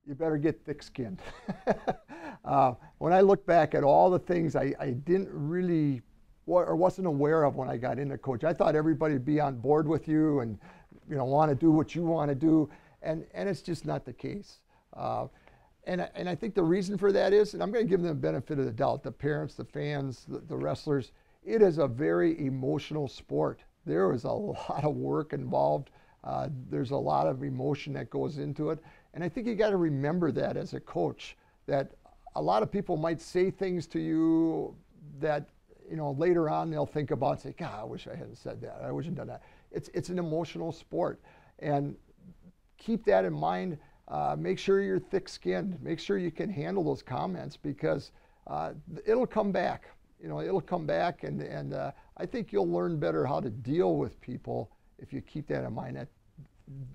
You better get thick-skinned. When I look back at all the things I didn't really or wasn't aware of when I got into coach, I thought everybody would be on board with you and want to do what you want to do, and it's just not the case. And I think the reason for that is, and I'm going to give them the benefit of the doubt, the parents, the fans, the wrestlers, it is a very emotional sport. There is a lot of work involved. There's a lot of emotion that goes into it. And I think you got to remember that as a coach, that a lot of people might say things to you that, later on they'll think about and say, God, I wish I hadn't said that. I wish I hadn't done that. It's an emotional sport. And keep that in mind. Make sure you're thick-skinned. Make sure you can handle those comments, because it'll come back. It'll come back, and I think you'll learn better how to deal with people if you keep that in mind, that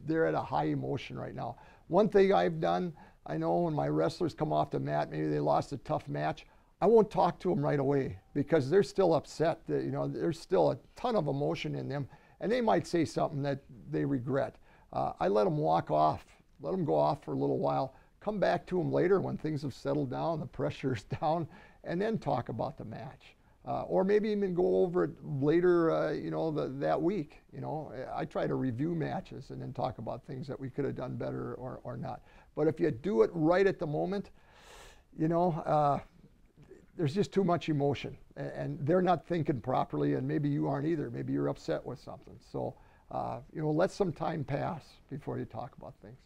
they're at a high emotion right now. One thing I've done, I know when my wrestlers come off the mat, maybe they lost a tough match, I won't talk to them right away, because they're still upset. There's still a ton of emotion in them, and they might say something that they regret. I let them walk off, let them go off for a little while, come back to them later when things have settled down, the pressure's down, and then talk about the match. Or maybe even go over it later, that week. I try to review matches and then talk about things that we could have done better or not. But if you do it right at the moment, there's just too much emotion, and they're not thinking properly, and maybe you aren't either. Maybe you're upset with something. So, let some time pass before you talk about things.